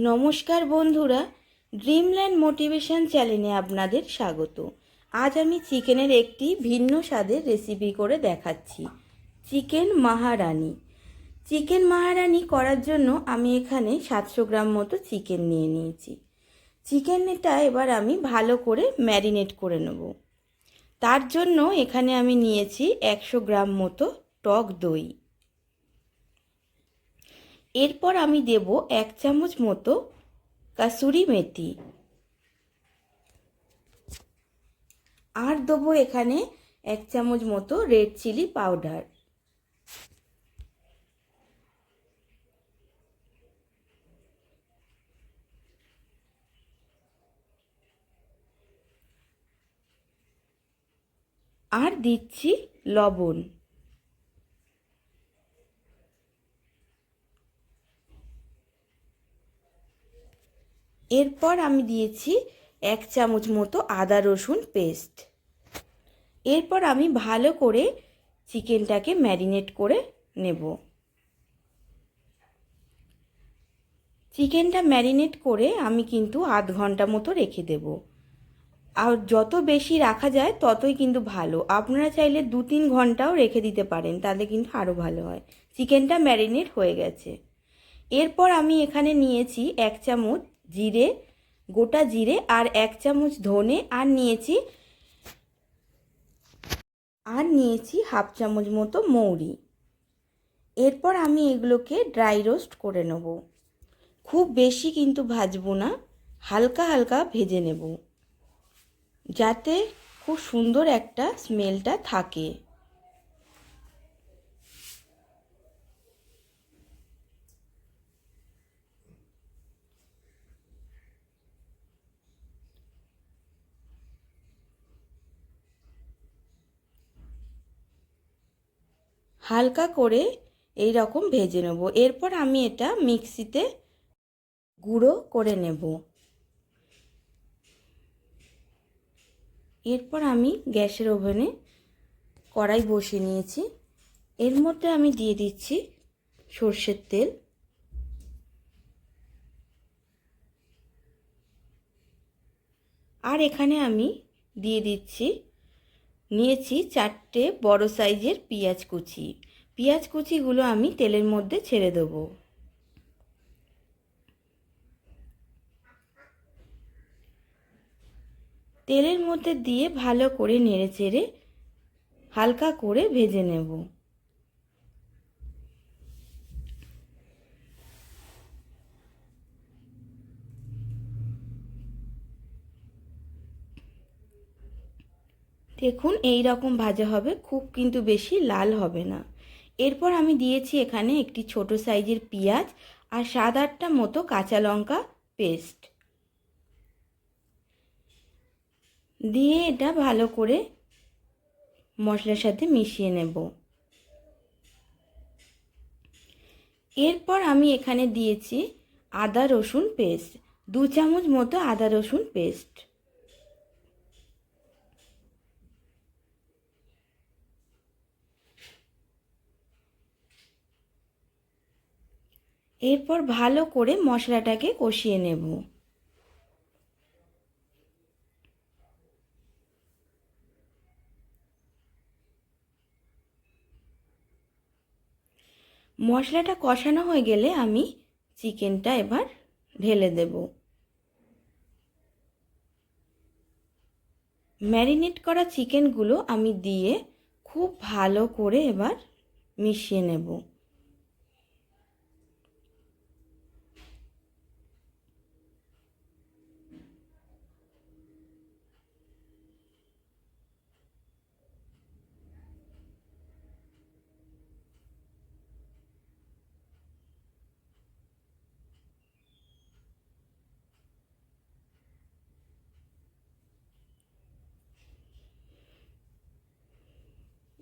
নমস্কার বন্ধুরা, Dreamland motivation চ্যানেলে আপনাদের স্বাগত। আজ আমি চিকেনের একটি ভিন্ন স্বাদের রেসিপি করে দেখাচ্ছি, চিকেন মাহারানি। চিকেন মাহারানি করার জন্য আমি এখানে 700 গ্রাম মতো চিকেন নিয়ে নিয়েছি। চিকেনটা এবার আমি ভালো করে ম্যারিনেট করে নেব। তার জন্য এখানে আমি নিয়েছি 100 গ্রাম মতো টক দই। এরপর আমি দেব 1 চামচ মতো কাসুরি মেথি, আর দেবো এখানে 1 চামচ মতো রেড চিলি পাউডার। আর দিচ্ছি লবণ। এরপর আমি দিয়েছি 1 চামচ মতো আদা রসুন পেস্ট। এরপর আমি ভালো করে চিকেনটাকে ম্যারিনেট করে নেব। চিকেনটা ম্যারিনেট করে আমি কিন্তু আধ ঘন্টা মতো রেখে দেব। আর যত বেশি রাখা যায় ততই কিন্তু ভালো। আপনারা চাইলে 2-3 ঘন্টাও রেখে দিতে পারেন, তাহলে কিন্তু আরও ভালো হয়। চিকেনটা ম্যারিনেট হয়ে গেছে। এরপর আমি এখানে নিয়েছি 1 চামচ জিরে, গোটা জিরে, আর 1 চামচ ধনে, আর নিয়েছি হাফ চামচ মতো মৌরি। এরপর আমি এগুলোকে ড্রাই রোস্ট করে নেব। খুব বেশি কিন্তু ভাজবো না, হালকা হালকা ভেজে নেব, যাতে খুব সুন্দর একটা স্মেলটা থাকে। হালকা করে এই রকম ভেজে নেব। এরপর আমি এটা মিক্সিতে গুঁড়ো করে নেব। এরপর আমি গ্যাসের ওভেনে কড়াই বসিয়ে নিয়েছি। এর মধ্যে আমি দিয়ে দিচ্ছি সর্ষের তেল। আর এখানে আমি দিয়ে নিয়েছি 4টে বড় সাইজের পেঁয়াজ কুচি। পেঁয়াজ কুচিগুলো আমি তেলের মধ্যে ছেড়ে দেবো। তেলের মধ্যে দিয়ে ভালো করে নেড়েচেড়ে হালকা করে ভেজে নেব। দেখুন এই রকম ভাজা হবে, খুব কিন্তু বেশি লাল হবে না। এরপর আমি দিয়েছি এখানে একটি ছোট সাইজের পেঁয়াজ আর 7-8টা মতো কাঁচা লঙ্কা পেস্ট দিয়ে এটা ভালো করে মশলার সাথে মিশিয়ে নেব। এরপর আমি এখানে দিয়েছি আদা রসুন পেস্ট, 2 চামচ মতো আদা রসুন পেস্ট। এরপর ভালো করে মশলাটাকে কষিয়ে নেব। মশলাটা কষানো হয়ে গেলে আমি চিকেনটা এবার ঢেলে দেব। ম্যারিনেট করা চিকেনগুলো আমি দিয়ে খুব ভালো করে এবার মিশিয়ে নেব।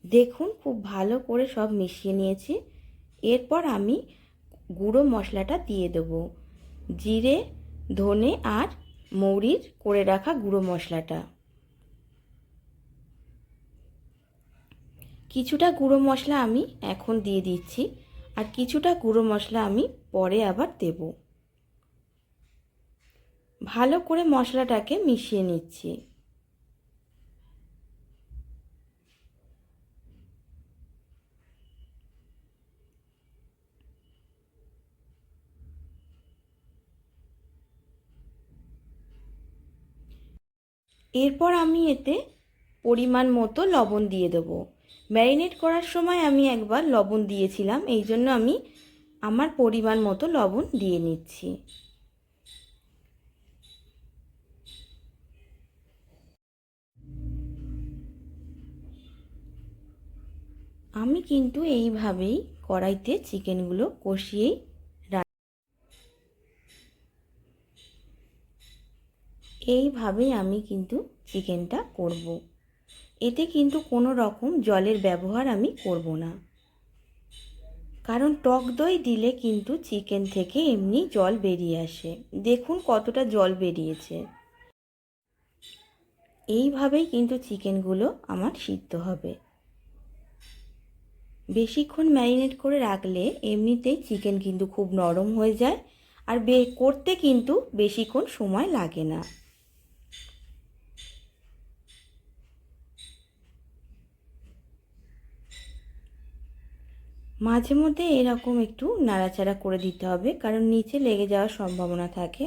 দেখুন খুব ভালো করে সব মিশিয়ে নিয়েছি। এরপর আমি গুঁড়ো মশলাটা দিয়ে দেব, জিরে, ধনে আর মৌরির করে রাখা গুঁড়ো মশলাটা। কিছুটা গুঁড়ো মশলা আমি এখন দিয়ে দিচ্ছি, আর কিছুটা গুঁড়ো মশলা আমি পরে আবার দেব। ভালো করে মশলাটাকে মিশিয়ে নিচ্ছি। এরপর আমি এতে পরিমাণ মতো লবণ দিয়ে দেবো। ম্যারিনেট করার সময় আমি একবার লবণ দিয়েছিলাম, এই জন্য আমি আমার পরিমাণ মতো লবণ দিয়ে নিচ্ছি। আমি কিন্তু এইভাবেই কড়াইতে চিকেনগুলো কষিয়েই এইভাবেই আমি কিন্তু চিকেনটা করব। এতে কিন্তু কোনো রকম জলের ব্যবহার আমি করব না, কারণ টক দই দিলে কিন্তু চিকেন থেকে এমনি জল বেরিয়ে আসে। দেখুন কতটা জল বেরিয়েছে। এইভাবেই কিন্তু চিকেনগুলো আমার সিদ্ধ হবে। বেশিক্ষণ ম্যারিনেট করে রাখলে এমনিতেই চিকেন কিন্তু খুব নরম হয়ে যায়, আর করতে কিন্তু বেশিক্ষণ সময় লাগে না। মাঝে মধ্যে এরকম একটু নাড়াচাড়া করে দিতে হবে, কারণ নিচে লেগে যাওয়ার সম্ভাবনা থাকে।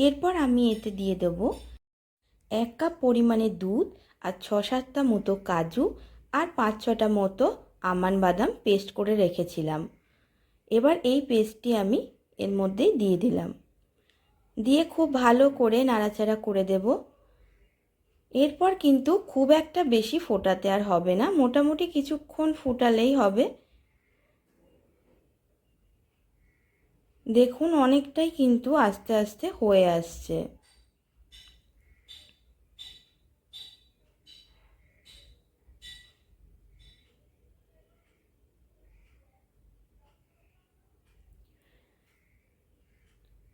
এরপর আমি এতে দিয়ে দেব 1 কাপ পরিমাণে দুধ, আর 6-7টা মতো কাজু, আর 5-6টা মতো আমন্ড বাদাম পেস্ট করে রেখেছিলাম। এবার এই পেস্টটি আমি এর মধ্যেই দিয়ে দিলাম, দিয়ে খুব ভালো করে নাড়াচাড়া করে দেব। এরপর কিন্তু খুব একটা বেশি ফোটাতে আর হবে না, মোটামুটি কিছুক্ষণ ফুটালেই হবে। দেখুন অনেকটাই কিন্তু আস্তে আস্তে হয়ে আসছে।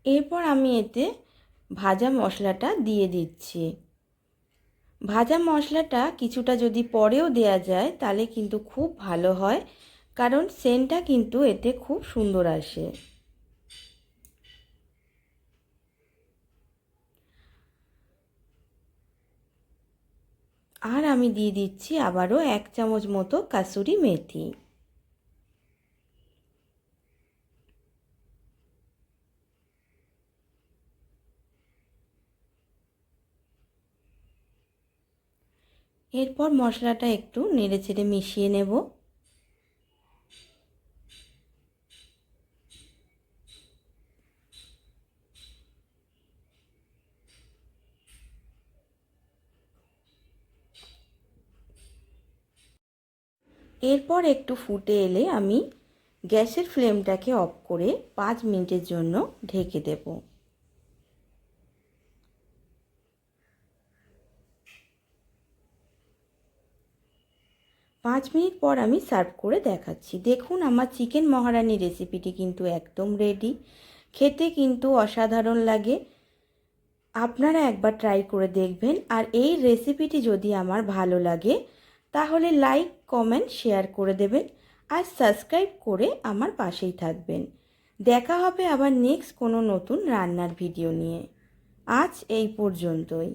এরপর আমি এতে ভাজা মশলাটা দিয়ে দিচ্ছি। ভাজা মশলাটা কিছুটা যদি পরেও দেয়া যায় তাহলে কিন্তু খুব ভালো হয়, কারণ সেন্টটা কিন্তু এতে খুব সুন্দর আসে। আর আমি দিয়ে দিচ্ছি আবারও 1 চামচ মতো কাসুরি মেথি। এরপর মশলাটা একটু নেড়েচেড়ে মিশিয়ে নেব। এরপর একটু ফুটে এলে আমি গ্যাসের ফ্লেমটাকে অফ করে 5 মিনিটের জন্য ঢেকে দেব। 5 মিনিট পর আমি সার্ভ করে দেখাচ্ছি। দেখুন আমার চিকেন মহারানি রেসিপিটি কিন্তু একদম রেডি। খেতে কিন্তু অসাধারণ লাগে। আপনারা একবার ট্রাই করে দেখবেন। আর এই রেসিপিটি যদি আমার ভালো লাগে তাহলে লাইক, কমেন্ট, শেয়ার করে দেবেন, আর সাবস্ক্রাইব করে আমার পাশেই থাকবেন। দেখা হবে আবার নেক্সট কোনো নতুন রান্নার ভিডিও নিয়ে। আজ এই পর্যন্তই।